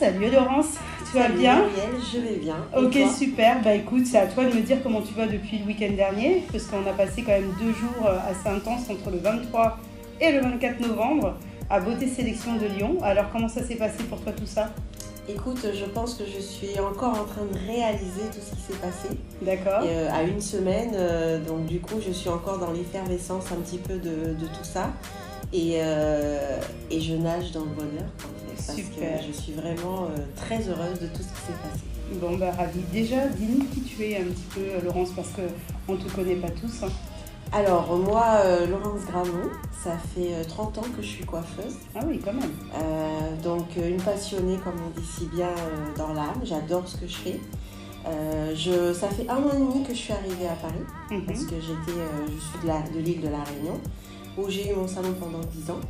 Salut Laurence, tu vas Salut bien? Muriel, je vais bien. Et Ok, toi? super. Bah écoute, c'est à toi de me dire comment tu vas depuis le week-end dernier, parce qu'on a passé quand même 2 jours assez intenses entre le 23 et le 24 novembre à Beauté Sélection de Lyon. Alors comment ça s'est passé pour toi tout ça? Écoute, je pense que je suis encore en train de réaliser tout ce qui s'est passé. D'accord. À une semaine, donc du coup, je suis encore dans l'effervescence un petit peu de tout ça. Et je nage dans le bonheur, en fait, parce Super. que je suis vraiment très heureuse de tout ce qui s'est passé. Bon bah ravi. Déjà, dis-nous qui tu es un petit peu Laurence, parce qu'on ne te connaît pas tous, hein. Alors, moi, Laurence Gramont, ça fait 30 ans que je suis coiffeuse. Ah oui, quand même. Donc, une passionnée, comme on dit si bien, dans l'âme. J'adore ce que je fais. Ça fait 1 an et demi que je suis arrivée à Paris, parce que je suis de l'île de la Réunion, où j'ai eu mon salon pendant 10 ans,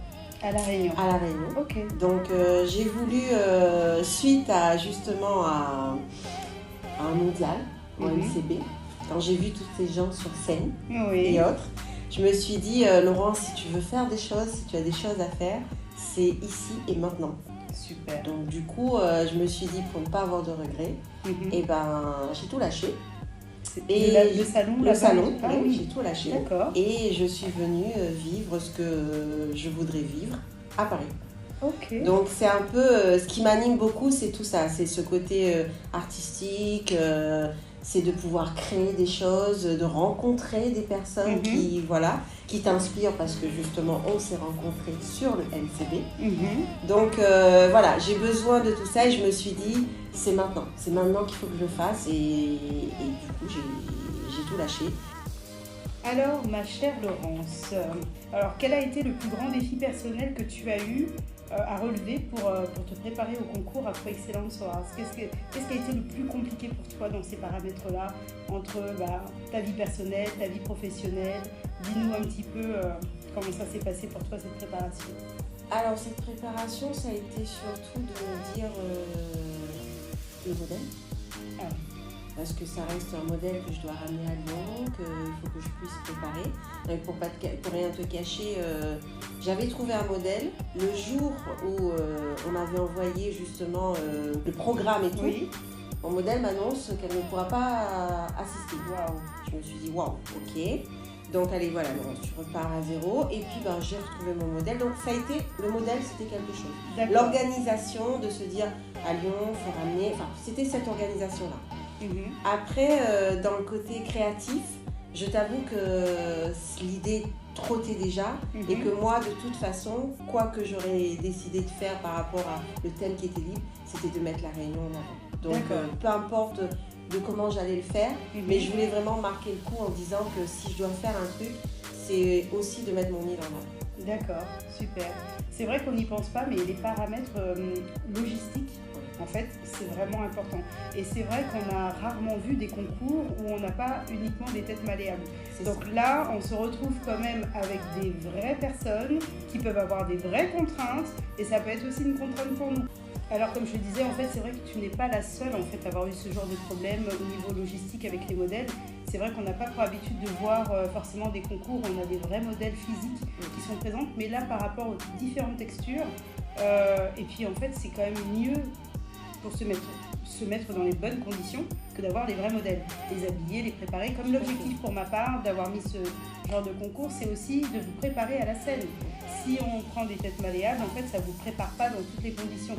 À La Réunion. à la Réunion. Ok. Donc, j'ai voulu, suite à justement à un mondial, au MCB, quand j'ai vu tous ces gens sur scène Oui. et autres, je me suis dit, Laurent, si tu veux faire des choses, si tu as des choses à faire, c'est ici et maintenant. Super. Donc du coup, je me suis dit, pour ne pas avoir de regrets, et ben j'ai tout lâché. Le salon, Le là-bas. salon, Ah oui, oui. j'ai tout lâché. D'accord. Et je suis venue vivre ce que je voudrais vivre à Paris. Ok. Donc c'est un peu ce qui m'anime beaucoup, c'est tout ça, c'est ce côté artistique, c'est de pouvoir créer des choses, de rencontrer des personnes qui t'inspirent, parce que justement on s'est rencontrés sur le MCB. Donc voilà, j'ai besoin de tout ça et je me suis dit c'est maintenant qu'il faut que je le fasse, et du coup j'ai tout lâché. Alors, ma chère Laurence, alors quel a été le plus grand défi personnel que tu as eu à relever pour te préparer au concours Afro Excellence Awards? Qu'est-ce qui a été le plus compliqué pour toi dans ces paramètres-là, entre ta vie personnelle, ta vie professionnelle? Dis-nous un petit peu comment ça s'est passé pour toi cette préparation. Alors cette préparation, ça a été surtout de me dire le modèle. Ah oui. Parce que ça reste un modèle que je dois ramener à Lyon, qu'il faut que je puisse préparer. Donc pour rien te cacher, j'avais trouvé un modèle. Le jour où on m'avait envoyé justement le programme et tout, Oui. mon modèle m'annonce qu'elle ne pourra pas assister. Waouh. Je me suis dit, waouh, ok. Donc allez, voilà, donc, tu repars à zéro. Et puis j'ai retrouvé mon modèle. Donc ça a été, le modèle, c'était quelque chose. D'accord. L'organisation de se dire, à Lyon, il faut ramener, enfin c'était cette organisation-là. Après, dans le côté créatif, je t'avoue que l'idée trottait déjà, et que moi, de toute façon, quoi que j'aurais décidé de faire par rapport à le thème qui était libre, c'était de mettre la Réunion en avant. Donc, peu importe de comment j'allais le faire, mais je voulais vraiment marquer le coup en disant que si je dois faire un truc, c'est aussi de mettre mon île en avant. D'accord, super. C'est vrai qu'on n'y pense pas, mais les paramètres logistiques, en fait, c'est vraiment important. Et c'est vrai qu'on a rarement vu des concours où on n'a pas uniquement des têtes malléables. Donc là, on se retrouve quand même avec des vraies personnes qui peuvent avoir des vraies contraintes, et ça peut être aussi une contrainte pour nous. Alors comme je le disais, en fait, c'est vrai que tu n'es pas la seule en fait, à avoir eu ce genre de problème au niveau logistique avec les modèles. C'est vrai qu'on n'a pas pour habitude de voir forcément des concours où on a des vrais modèles physiques qui sont présents, mais là par rapport aux différentes textures, et puis en fait c'est quand même mieux pour se mettre dans les bonnes conditions que d'avoir les vrais modèles, les habiller, les préparer. Comme l'objectif pour ma part d'avoir mis ce genre de concours, c'est aussi de vous préparer à la scène. Si on prend des têtes malléables, en fait ça ne vous prépare pas dans toutes les conditions.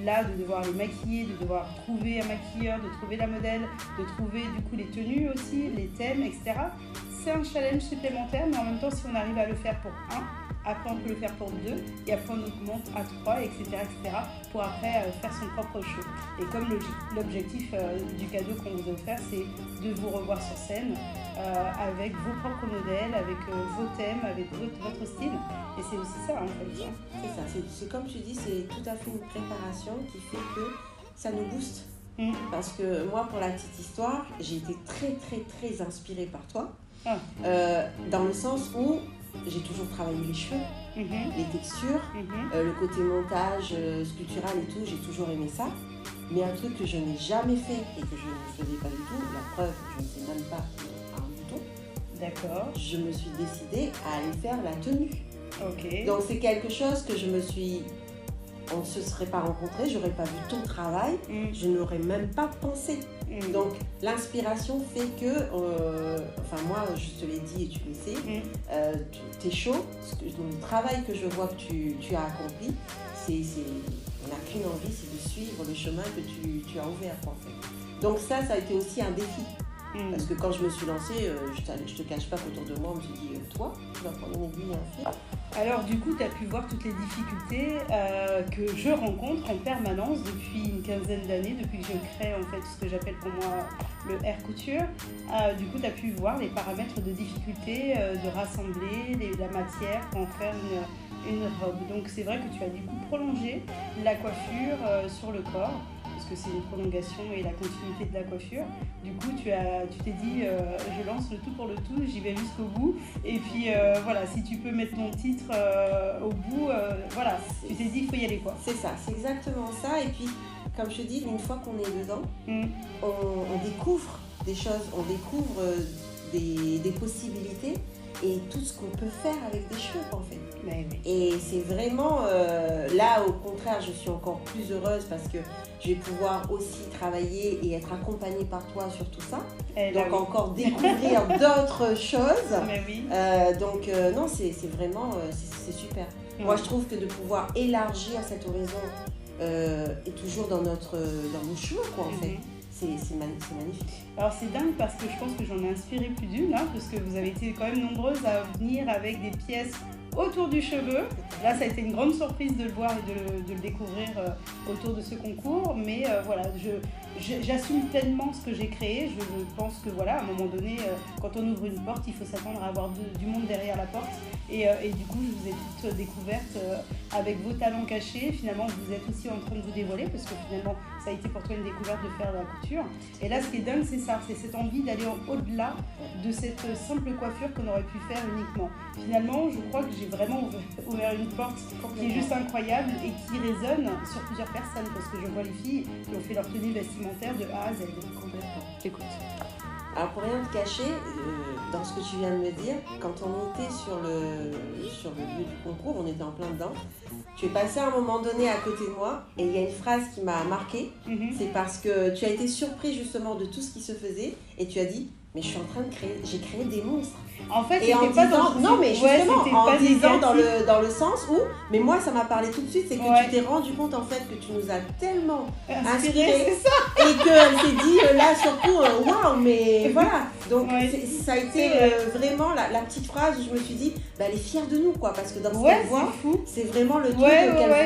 Là, de devoir les maquiller, de devoir trouver un maquilleur, de trouver la modèle, de trouver du coup les tenues aussi, les thèmes, etc. C'est un challenge supplémentaire, mais en même temps, si on arrive à le faire pour un, après on peut le faire pour 2, et après on augmente à 3, etc., pour après faire son propre show. Et comme l'objectif du cadeau qu'on vous a offert, c'est de vous revoir sur scène avec vos propres modèles, avec vos thèmes, avec votre style. Et c'est aussi ça, en fait. C'est ça, c'est comme tu dis, c'est tout à fait une préparation qui fait que ça nous booste. Parce que moi, pour la petite histoire, j'ai été très, très, très inspirée par toi. Dans le sens où j'ai toujours travaillé les cheveux, les textures, le côté montage, sculptural et tout, j'ai toujours aimé ça. Mais un truc que je n'ai jamais fait et que je ne faisais pas du tout, la preuve, je ne sais même pas un bouton. D'accord. Je me suis décidée à aller faire la tenue. Ok. Donc c'est quelque chose que je me suis on ne se serait pas rencontrés, je n'aurais pas vu ton travail, je n'aurais même pas pensé. Donc l'inspiration fait que, moi je te l'ai dit et tu le sais, tu es chaud, le travail que je vois que tu as accompli, on n'a qu'une envie, c'est de suivre le chemin que tu as ouvert en fait. Donc ça a été aussi un défi. Parce que quand je me suis lancée, je te cache pas qu'autour de moi, on me s'est dit, toi, tu vas prendre une aiguille et un fil. Alors du coup, tu as pu voir toutes les difficultés que je rencontre en permanence depuis une quinzaine d'années, depuis que je crée en fait ce que j'appelle pour moi le air couture. Du coup, tu as pu voir les paramètres de difficulté de rassembler la matière pour en faire une robe. Donc c'est vrai que tu as du coup prolongé la coiffure sur le corps, parce que c'est une prolongation et la continuité de la coiffure. Du coup, tu t'es dit, je lance le tout pour le tout, j'y vais jusqu'au bout. Et puis, voilà, si tu peux mettre ton titre au bout, voilà, tu t'es dit qu'il faut y aller, quoi. C'est ça, c'est exactement ça. Et puis, comme je te dis, une fois qu'on est dedans, on découvre des choses, on découvre des possibilités et tout ce qu'on peut faire avec des cheveux, en fait. Mais oui. Et c'est vraiment, là, au contraire, je suis encore plus heureuse parce que je vais pouvoir aussi travailler et être accompagnée par toi sur tout ça. Donc, encore découvrir d'autres choses. Mais oui. Non, c'est vraiment, c'est super. Moi, je trouve que de pouvoir élargir cet horizon et toujours dans nos cheveux, quoi, en fait. C'est magnifique. Alors c'est dingue parce que je pense que j'en ai inspiré plus d'une, parce que vous avez été quand même nombreuses à venir avec des pièces autour du cheveu. Là, ça a été une grande surprise de le voir et de le découvrir autour de ce concours. Mais voilà, j'assume pleinement ce que j'ai créé. Je pense que voilà, à un moment donné, quand on ouvre une porte, il faut s'attendre à avoir du monde derrière la porte. Et du coup, je vous ai toutes découvertes avec vos talents cachés. Finalement, vous êtes aussi en train de vous dévoiler parce que finalement, ça a été pour toi une découverte de faire la couture. Et là, ce qui est dingue, c'est ça, c'est cette envie d'aller au-delà de cette simple coiffure qu'on aurait pu faire uniquement. Finalement, je crois que j'ai vraiment ouvert une porte qui est juste incroyable et qui résonne sur plusieurs personnes parce que je vois les filles qui ont fait leur tenue vestimentaire de A à Z. Complètement. J'écoute. Alors pour rien te cacher, dans ce que tu viens de me dire, quand on était sur le lieu du concours, on était en plein dedans, tu es passé à un moment donné à côté de moi et il y a une phrase qui m'a marquée, c'est parce que tu as été surpris justement de tout ce qui se faisait et tu as dit, mais je suis en train de j'ai créé des monstres. En fait, et en pas disant, dans non mais justement, en disant dans le sens où, mais moi ça m'a parlé tout de suite, c'est que tu t'es rendu compte en fait que tu nous as tellement inspiré et qu'elle s'est dit là surtout, waouh, mais voilà. Donc ça a été vraiment la petite phrase où je me suis dit, bah, elle est fière de nous quoi, parce que dans ce qu'elle voit, c'est vraiment le truc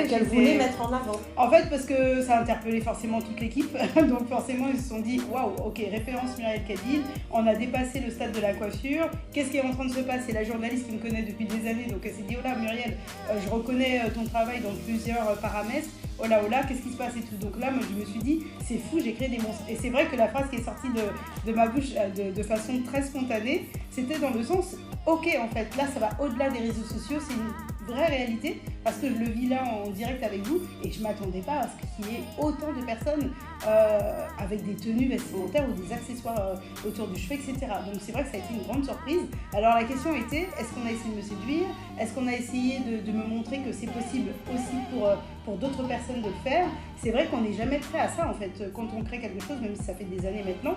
qu'elle voulait mettre en avant. En fait, parce que ça a interpellé forcément toute l'équipe, donc forcément ils se sont dit, waouh, ok, référence Muriel Cadil, on a dépassé le stade de la coiffure. Qu'est-ce qui est en train de se passer? La journaliste qui me connaît depuis des années, donc elle s'est dit, oh là Muriel, je reconnais ton travail dans plusieurs paramètres, oh là, qu'est-ce qui se passe et tout. Donc là, moi je me suis dit, c'est fou, j'ai créé des monstres. Et c'est vrai que la phrase qui est sortie de ma bouche de façon très spontanée, c'était dans le sens, ok, en fait, là ça va au-delà des réseaux sociaux, c'est une vraie réalité, parce que je le vis là en direct avec vous, et je ne m'attendais pas à ce qu'il y ait autant de personnes avec des tenues vestimentaires ou des accessoires autour du cheveu, etc. Donc c'est vrai que ça a été une grande surprise. Alors la question était, est-ce qu'on a essayé de me séduire? Est-ce qu'on a essayé de me montrer que c'est possible aussi pour d'autres personnes de le faire? C'est vrai qu'on n'est jamais prêt à ça en fait, quand on crée quelque chose, même si ça fait des années maintenant,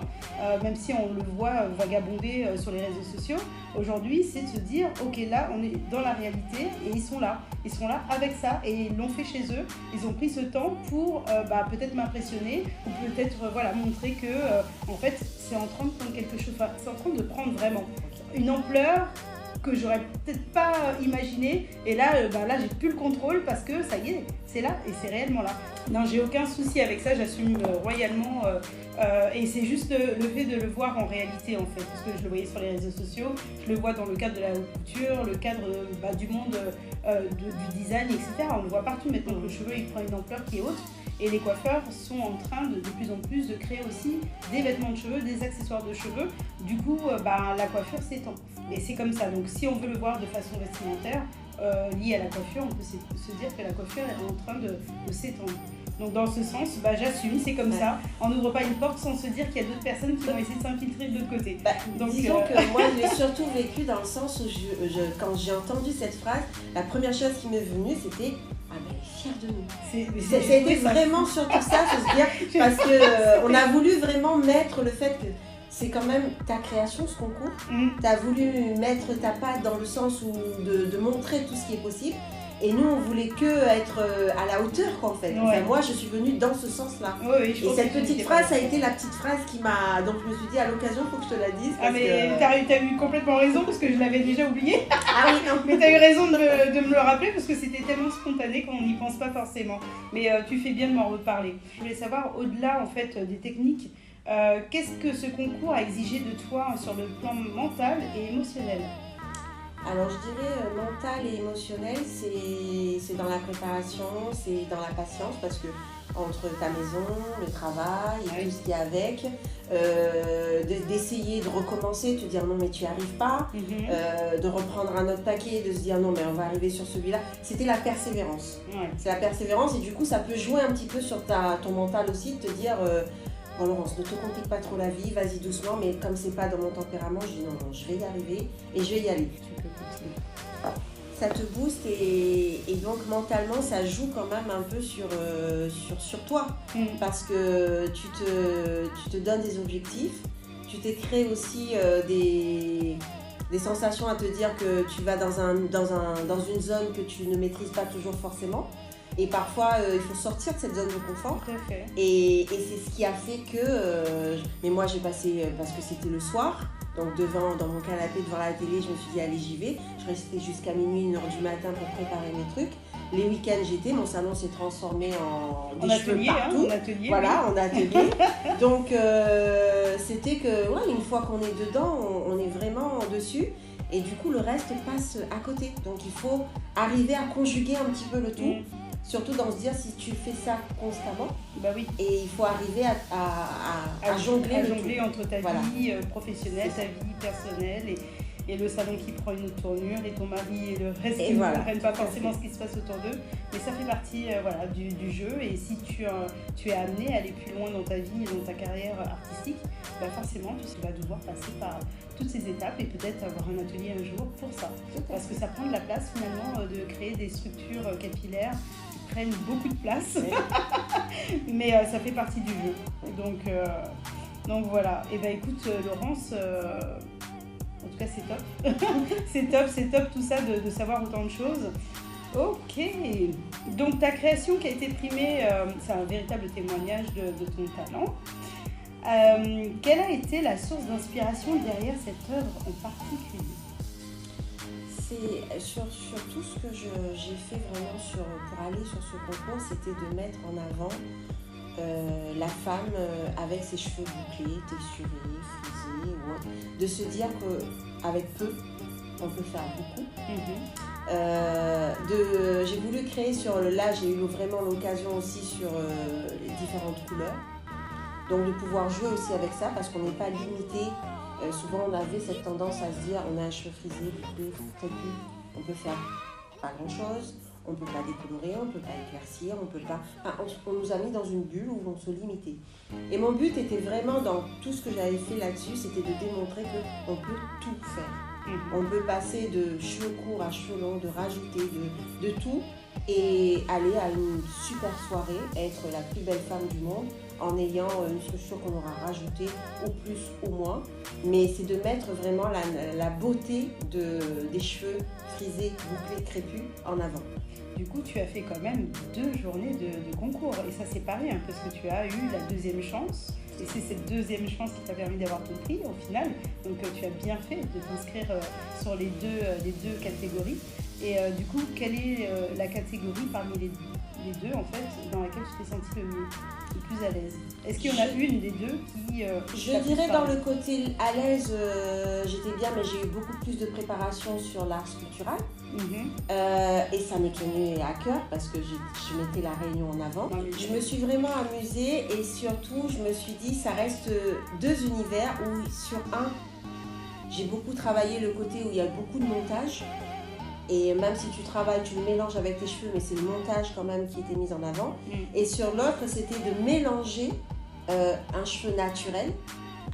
même si on le voit vagabonder sur les réseaux sociaux, aujourd'hui c'est de se dire, ok, là on est dans la réalité et ils sont là avec ça et ils l'ont fait chez eux, ils ont pris ce temps pour peut-être m'impressionner ou peut-être montrer que en fait c'est en train de prendre quelque chose, c'est en train de prendre vraiment une ampleur que j'aurais peut-être pas imaginé, et là j'ai plus le contrôle parce que ça y est, c'est là et c'est réellement là. Non, j'ai aucun souci avec ça, j'assume royalement et c'est juste le fait de le voir en réalité en fait, parce que je le voyais sur les réseaux sociaux, je le vois dans le cadre de la haute couture, le cadre du monde du design, etc. On le voit partout maintenant que le cheveu il prend une ampleur qui est haute. Et les coiffeurs sont en train de plus en plus de créer aussi des vêtements de cheveux, des accessoires de cheveux. Du coup, la coiffure s'étend. Et c'est comme ça. Donc si on veut le voir de façon vestimentaire, liée à la coiffure, on peut se dire que la coiffure est en train de s'étendre. Donc dans ce sens, j'assume, c'est comme ça. On n'ouvre pas une porte sans se dire qu'il y a d'autres personnes qui vont essayer de s'infiltrer de l'autre côté. Donc, disons que moi, je l'ai surtout vécu dans le sens où quand j'ai entendu cette phrase, la première chose qui m'est venue, c'était « Ah ben, fière de nous ». C'était vraiment surtout ça, faut se dire, parce qu'on a voulu vraiment mettre le fait que c'est quand même ta création, ce concours. Tu as voulu mettre ta patte dans le sens où de montrer tout ce qui est possible. Et nous, on voulait que être à la hauteur, quoi, en fait. Enfin, moi, je suis venue dans ce sens-là. Oui, et cette petite phrase, ça a été la petite phrase qui m'a... Donc, je me suis dit, à l'occasion, il faut que je te la dise. Mais t'as eu complètement raison, parce que je l'avais déjà oublié. Ah oui, non. Mais t'as eu raison de me le rappeler, parce que c'était tellement spontané qu'on n'y pense pas forcément. Mais tu fais bien de m'en reparler. Je voulais savoir, au-delà, en fait, des techniques, qu'est-ce que ce concours a exigé de toi sur le plan mental et émotionnel ? Alors je dirais mental et émotionnel, c'est dans la préparation, c'est dans la patience, parce que entre ta maison, le travail et tout ce qui est avec, d'essayer de recommencer, de te dire non mais tu n'y arrives pas, de reprendre un autre paquet, de se dire non mais on va arriver sur celui-là, c'était la persévérance. C'est la persévérance et du coup ça peut jouer un petit peu sur ton mental aussi, de te dire... Bon Laurence, ne te complique pas trop la vie, vas-y doucement, mais comme c'est pas dans mon tempérament, je dis non, je vais y arriver et je vais y aller. Ça te booste et donc mentalement ça joue quand même un peu sur toi parce que tu te donnes des objectifs, tu t'es créé aussi des sensations à te dire que tu vas dans une zone que tu ne maîtrises pas toujours forcément. Et parfois, il faut sortir de cette zone de confort. Tout à fait. Et c'est ce qui a fait que... mais moi, j'ai passé... parce que c'était le soir. Donc, dans mon canapé, devant la télé, je me suis dit, allez, j'y vais. Je restais jusqu'à minuit, 1h du matin pour préparer mes trucs. Les week-ends, mon salon s'est transformé en atelier, partout. En atelier. Voilà, en atelier. Donc, c'était que, une fois qu'on est dedans, on est vraiment dessus. Et du coup, le reste passe à côté. Donc, il faut arriver à conjuguer un petit peu le tout. Surtout dans se dire si tu fais ça constamment, et il faut arriver à jongler entre ta vie professionnelle, ta vie personnelle et le salon qui prend une tournure et ton mari et le reste qui ne comprennent pas forcément ce qui se passe autour d'eux. Mais ça fait partie du jeu et si tu es amené à aller plus loin dans ta vie et dans ta carrière artistique, forcément tu vas devoir passer par toutes ces étapes et peut-être avoir un atelier un jour pour ça. Parce que ça prend de la place finalement de créer des structures capillaires qui prennent beaucoup de place, mais ça fait partie du jeu. Donc voilà. Et écoute Laurence, en tout cas c'est top. c'est top tout ça de savoir autant de choses. Ok, donc ta création qui a été primée, c'est un véritable témoignage de ton talent. Quelle a été la source d'inspiration derrière cette œuvre en particulier ? C'est surtout ce que j'ai fait vraiment pour aller sur ce concours, c'était de mettre en avant la femme avec ses cheveux bouclés, texturés, frisés, de se dire qu'avec peu, on peut faire beaucoup. J'ai voulu créer là j'ai eu vraiment l'occasion aussi sur les différentes couleurs. Donc de pouvoir jouer aussi avec ça parce qu'on n'est pas limité. Souvent on avait cette tendance à se dire on a un cheveu frisé, bouclé, crépus, on peut faire pas grand chose, on ne peut pas décolorer, on ne peut pas éclaircir, on nous a mis dans une bulle où on se limitait. Et mon but était vraiment dans tout ce que j'avais fait là-dessus, c'était de démontrer qu'on peut tout faire. On peut passer de cheveux courts à cheveux longs, de rajouter de tout et aller à une super soirée, être la plus belle femme du monde en ayant une structure qu'on aura rajoutée au plus ou moins. Mais c'est de mettre vraiment la beauté des cheveux frisés, bouclés, crépus en avant. Du coup, tu as fait quand même 2 journées de concours et ça c'est pas rien parce que tu as eu la 2e chance. Et c'est cette 2e chance qui t'a permis d'avoir ton prix au final. Donc tu as bien fait de t'inscrire sur les deux catégories. Et du coup, quelle est la catégorie parmi les deux en fait dans laquelle tu t'es sentie le plus à l'aise? Est-ce qu'il y en a une des deux qui... je dirais dans le côté à l'aise, j'étais bien, mais j'ai eu beaucoup plus de préparation sur l'art sculptural. Et ça m'est tenu à cœur parce que je mettais la Réunion en avant. Je me suis vraiment amusée et surtout je me suis dit ça reste 2 univers où sur un j'ai beaucoup travaillé le côté où il y a beaucoup de montage Et même si tu travailles, tu le mélanges avec tes cheveux, mais c'est le montage quand même qui était mis en avant. Et sur l'autre, c'était de mélanger un cheveu naturel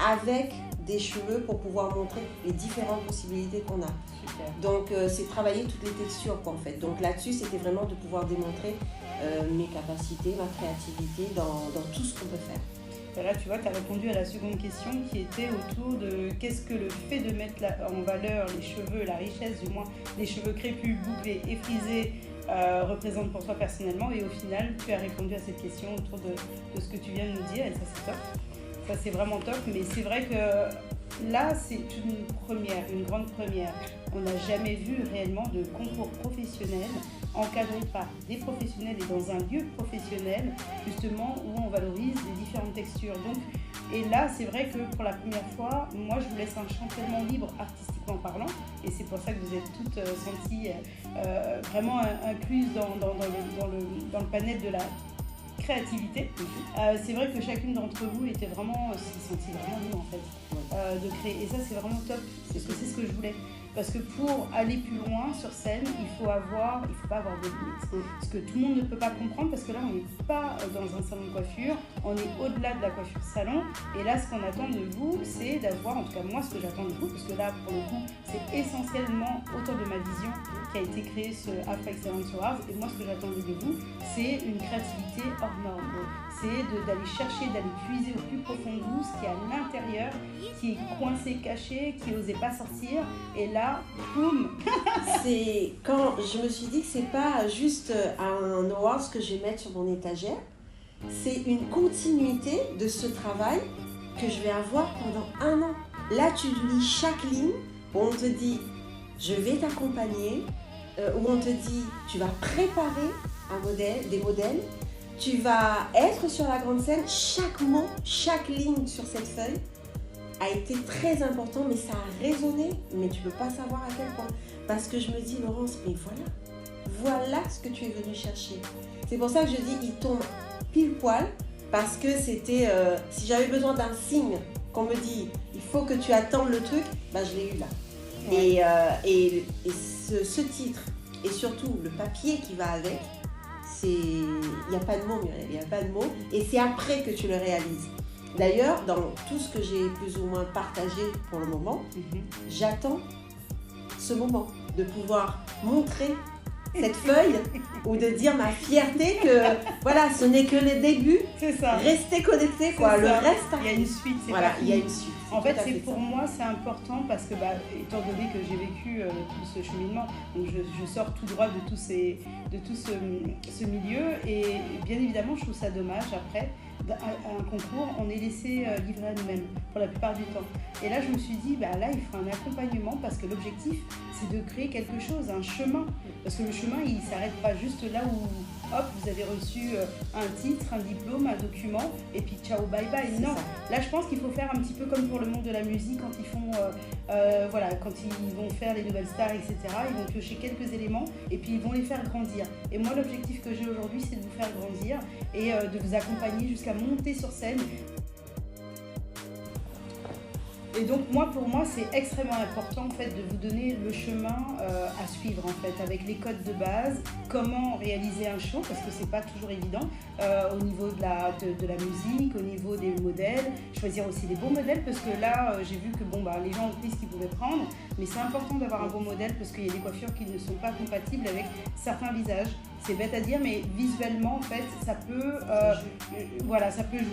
avec des cheveux pour pouvoir montrer les différentes possibilités qu'on a. Super. Donc c'est travailler toutes les textures quoi, en fait. Donc là-dessus, c'était vraiment de pouvoir démontrer mes capacités, ma créativité dans tout ce qu'on peut faire. Et là, tu vois, tu as répondu à la seconde question qui était autour de qu'est-ce que le fait de mettre en valeur les cheveux, la richesse du moins, des cheveux crépus, bouclés et frisés représente pour toi personnellement. Et au final, tu as répondu à cette question autour de ce que tu viens de nous dire et ça, c'est top. Ça, c'est vraiment top. Mais c'est vrai que là, c'est une première, une grande première. On n'a jamais vu réellement de concours professionnel encadré par des professionnels et dans un lieu professionnel, justement, où on valorise les différentes textures. Donc, et là, c'est vrai que pour la première fois, moi, je vous laisse un champ tellement libre artistiquement parlant, et c'est pour ça que vous êtes toutes senties vraiment incluses dans le panel de la créativité. C'est vrai que chacune d'entre vous était vraiment, s'est sentie vraiment libre en fait, de créer. Et ça, c'est vraiment top, parce que c'est ce que je voulais. Parce que pour aller plus loin sur scène, il faut pas avoir de limites. Parce que tout le monde ne peut pas comprendre, parce que là, on n'est pas dans un salon de coiffure, on est au-delà de la coiffure salon. Et là, ce qu'on attend de vous, c'est d'avoir, en tout cas moi, ce que j'attends de vous, parce que là, pour le coup, c'est essentiellement autour de ma vision qui a été créé ce Afro Excellence Awards. Et moi, ce que j'attends de vous, c'est une créativité hors norme. C'est d'aller chercher, d'aller puiser au plus profond de vous ce qui est à l'intérieur, qui est coincé, caché, qui n'osait pas sortir. Et là, boum. C'est quand je me suis dit que c'est pas juste un award que je vais mettre sur mon étagère, c'est une continuité de ce travail que je vais avoir pendant 1 an. Là, tu lis chaque ligne où on te dit je vais t'accompagner, où on te dit tu vas préparer des modèles, tu vas être sur la grande scène. Chaque mot, chaque ligne sur cette feuille a été très important, mais ça a résonné, mais tu ne peux pas savoir à quel point. Parce que je me dis, Laurence, mais voilà ce que tu es venue chercher. C'est pour ça que je dis, il tombe pile poil, parce que c'était, si j'avais besoin d'un signe, qu'on me dit, il faut que tu attendes le truc, bah, je l'ai eu là. Ouais. Et ce titre, et surtout le papier qui va avec, il n'y a pas de mots, Muriel, il n'y a pas de mots, et c'est après que tu le réalises. D'ailleurs, dans tout ce que j'ai plus ou moins partagé pour le moment, j'attends ce moment de pouvoir montrer cette feuille ou de dire ma fierté que voilà, ce n'est que le début. C'est ça. Restez connectés, quoi. Le reste, il y a une suite. Voilà, il y a une suite. En fait, pour moi, c'est important parce que, étant donné que j'ai vécu tout ce cheminement, donc je sors tout droit de tout ce milieu, et bien évidemment, je trouve ça dommage après. À un concours, on est laissé livrer à nous-mêmes pour la plupart du temps. Et là, je me suis dit, là, il faut un accompagnement parce que l'objectif, c'est de créer quelque chose, un chemin. Parce que le chemin, il ne s'arrête pas juste là où, hop, vous avez reçu un titre, un diplôme, un document, et puis ciao, bye bye. Non, là, je pense qu'il faut faire un petit peu comme pour le monde de la musique quand ils font, quand ils vont faire les nouvelles stars, etc. Ils vont piocher quelques éléments et puis ils vont les faire grandir. Et moi, l'objectif que j'ai aujourd'hui, c'est de vous faire grandir et de vous accompagner jusqu'à monter sur scène. Et donc pour moi, c'est extrêmement important en fait de vous donner le chemin à suivre en fait, avec les codes de base, comment réaliser un show parce que c'est pas toujours évident au niveau de la musique, au niveau des modèles, choisir aussi les bons modèles parce que là j'ai vu que les gens ont pris ce qu'ils pouvaient prendre, mais c'est important d'avoir un bon modèle parce qu'il y a des coiffures qui ne sont pas compatibles avec certains visages. C'est bête à dire, mais visuellement, en fait, ça peut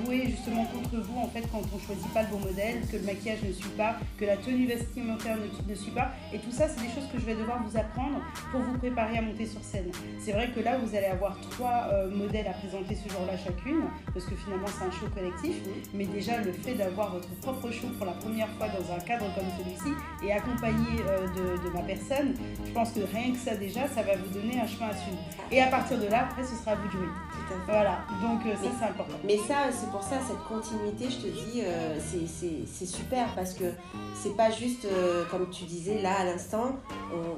jouer justement contre vous, en fait, quand on ne choisit pas le bon modèle, que le maquillage ne suit pas, que la tenue vestimentaire ne suit pas. Et tout ça, c'est des choses que je vais devoir vous apprendre pour vous préparer à monter sur scène. C'est vrai que là, vous allez avoir 3 modèles à présenter ce jour-là chacune, parce que finalement, c'est un show collectif. Mais déjà, le fait d'avoir votre propre show pour la première fois dans un cadre comme celui-ci et accompagné de ma personne, je pense que rien que ça, déjà, ça va vous donner un chemin à suivre. Et à partir de là, après, ce sera à vous de jouer. Voilà, donc ça, c'est important. Mais ça, c'est pour ça, cette continuité, je te dis, c'est super parce que c'est pas juste, comme tu disais là à l'instant,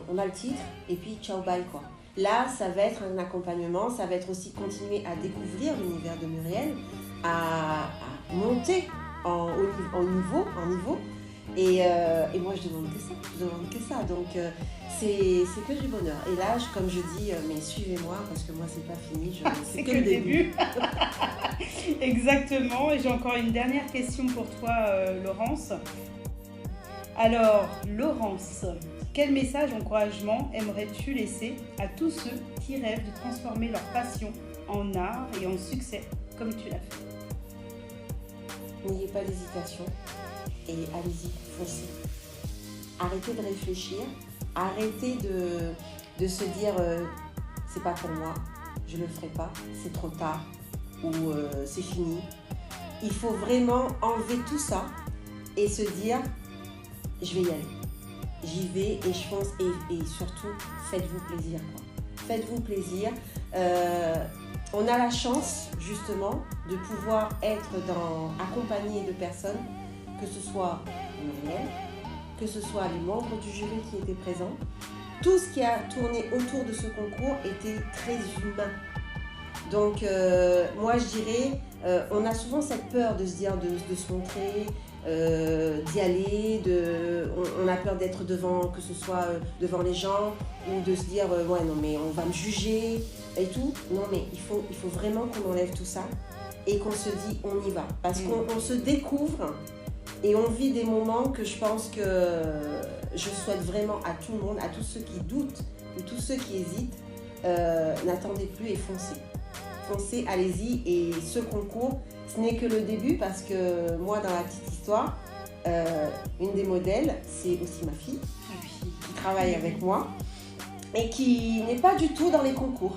on a le titre et puis ciao, bye, quoi. Là, ça va être un accompagnement, ça va être aussi continuer à découvrir l'univers de Muriel, à monter en niveau. Et moi, je demande que ça. Donc, c'est que du bonheur. Et là, comme je dis, mais suivez-moi, parce que moi, c'est pas fini. C'est que le début. Exactement. Et j'ai encore une dernière question pour toi, Laurence. Alors, Laurence, quel message d'encouragement aimerais-tu laisser à tous ceux qui rêvent de transformer leur passion en art et en succès, comme tu l'as fait? N'ayez pas d'hésitation et allez-y, foncez. Arrêtez de réfléchir, arrêtez de se dire c'est pas pour moi, je le ferai pas, c'est trop tard ou c'est fini. Il faut vraiment enlever tout ça et se dire je vais y aller. J'y vais et je fonce et surtout faites-vous plaisir, quoi. Faites-vous plaisir. On a la chance justement de pouvoir être accompagné de personnes, que ce soit Muriel, que ce soit les membres du jury qui étaient présents. Tout ce qui a tourné autour de ce concours était très humain. Donc moi je dirais, on a souvent cette peur de se dire, de se montrer, d'y aller, on a peur d'être devant, que ce soit devant les gens, ou de se dire ouais non mais on va me juger et tout. Non mais il faut vraiment qu'on enlève tout ça et qu'on se dit on y va, parce qu'on se découvre et on vit des moments que je pense que je souhaite vraiment à tout le monde, à tous ceux qui doutent ou tous ceux qui hésitent, n'attendez plus et foncez. Foncez, allez-y. Et ce concours, ce n'est que le début, parce que moi, dans la petite histoire, une des modèles, c'est aussi ma fille, qui travaille avec moi et qui n'est pas du tout dans les concours.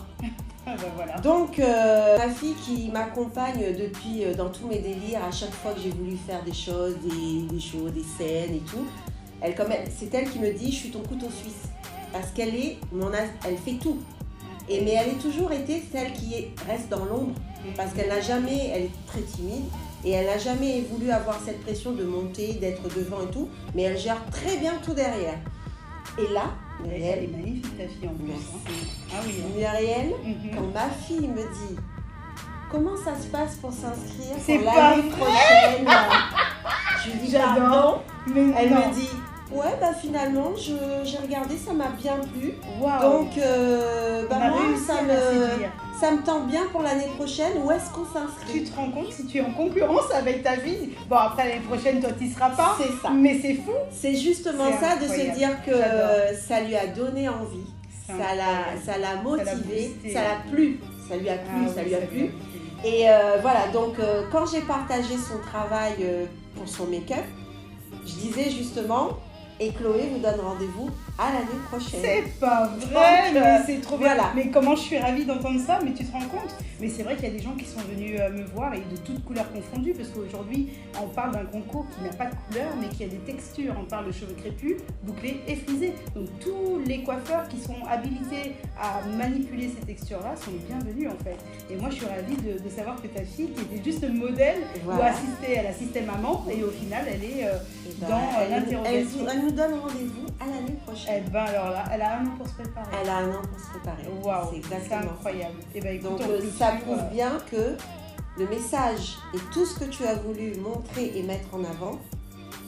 Voilà. Donc, ma fille qui m'accompagne depuis dans tous mes délires, à chaque fois que j'ai voulu faire des choses, des scènes et tout, c'est elle qui me dit « je suis ton couteau suisse ». Parce qu'elle fait tout. Mais elle a toujours été celle qui reste dans l'ombre, parce qu'elle est très timide et elle n'a jamais voulu avoir cette pression de monter, d'être devant et tout, mais elle gère très bien tout derrière. Et là, Muriel, elle est magnifique ta fille en plus. Ah oui. Muriel, quand ma fille me dit comment ça se passe pour s'inscrire pour l'année prochaine, je lui dis j'adore. Elle me dit ouais, bah finalement, j'ai regardé, ça m'a bien plu. Wow. Donc, moi, ça me tente bien pour l'année prochaine. Où est-ce qu'on s'inscrit? Tu te rends compte, si tu es en concurrence avec ta fille, bon, après l'année prochaine, toi, tu n'y seras pas. C'est ça. Mais c'est fou. C'est justement ça, de se dire que ça lui a donné envie. Ça l'a motivé. Ça l'a plu. Ça lui a plu. Et voilà, donc quand j'ai partagé son travail pour son make-up, je disais justement... Et Chloé vous donne rendez-vous à l'année prochaine. C'est pas vrai, mais c'est trop bien. Voilà. Mais comment je suis ravie d'entendre ça, mais tu te rends compte? Mais c'est vrai qu'il y a des gens qui sont venus me voir et de toutes couleurs confondues, parce qu'aujourd'hui, on parle d'un concours qui n'a pas de couleur, mais qui a des textures. On parle de cheveux crépus, bouclés et frisés. Donc tous les coiffeurs qui sont habilités à manipuler ces textures-là sont les bienvenus en fait. Et moi, je suis ravie de savoir que ta fille, qui était juste modèle, voilà. Elle assistait maman, et au final, elle est dans l'interrogation. Elle nous donne rendez-vous à l'année prochaine. Eh ben alors là, elle a un an pour se préparer. Elle a un an pour se préparer. Waouh, c'est exactement incroyable. Et ben, écoute, donc ça prouve bien que le message et tout ce que tu as voulu montrer et mettre en avant,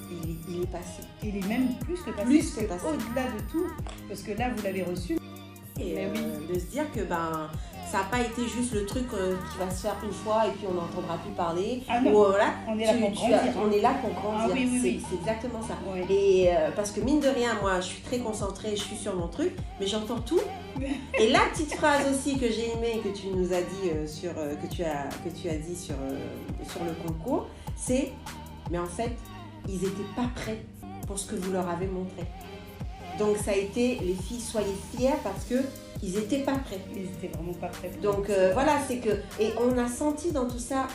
il est passé. Il est même plus que passé. Plus que passé. Au-delà de tout, parce que là, vous l'avez reçu. Et de se dire que ça n'a pas été juste le truc qui va se faire une fois et puis on n'entendra plus parler. Ah non, voilà, on est là pour grandir. On est là pour grandir, Ah, oui. C'est exactement ça. Ouais. Et parce que mine de rien, moi je suis très concentrée, je suis sur mon truc, mais j'entends tout. Et la petite phrase aussi que j'ai aimée, que tu nous as dit, que tu as dit sur le concours, c'est mais en fait, ils n'étaient pas prêts pour ce que vous leur avez montré. Donc ça a été, les filles, soyez fiers parce que ils n'étaient pas prêts. Ils n'étaient vraiment pas prêts. Donc voilà, c'est que... Et on a senti dans tout ça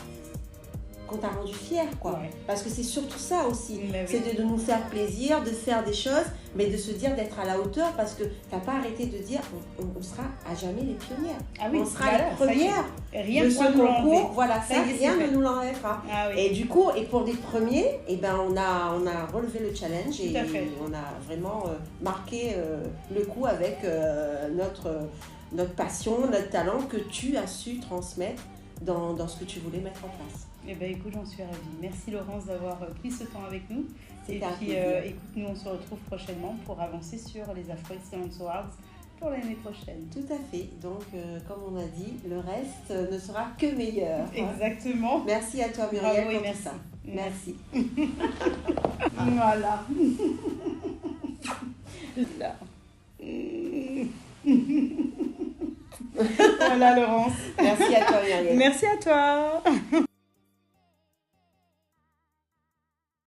qu'on t'a rendu fiers, quoi. Ouais. Parce que c'est surtout ça aussi. Mais c'est oui. de nous faire plaisir, de faire des choses, mais de se dire d'être à la hauteur parce que t'as pas arrêté de dire on sera à jamais les pionnières. Ah oui, on sera les premières rien de ce concours. Voilà, ça, rien ne nous l'enlèvera. Ah oui. Et du coup, et pour des premiers, on a relevé le challenge et on a vraiment marqué le coup avec notre passion, notre talent que tu as su transmettre dans ce que tu voulais mettre en place. Eh ben écoute, j'en suis ravie. Merci Laurence d'avoir pris ce temps avec nous. Et puis écoute, nous on se retrouve prochainement pour avancer sur les Afro Excellence Awards pour l'année prochaine. Tout à fait. Donc comme on a dit, le reste ne sera que meilleur. Exactement. Merci à toi Muriel pour merci. tout ça. Merci. Voilà. Voilà Laurence. Merci à toi Muriel. Merci à toi.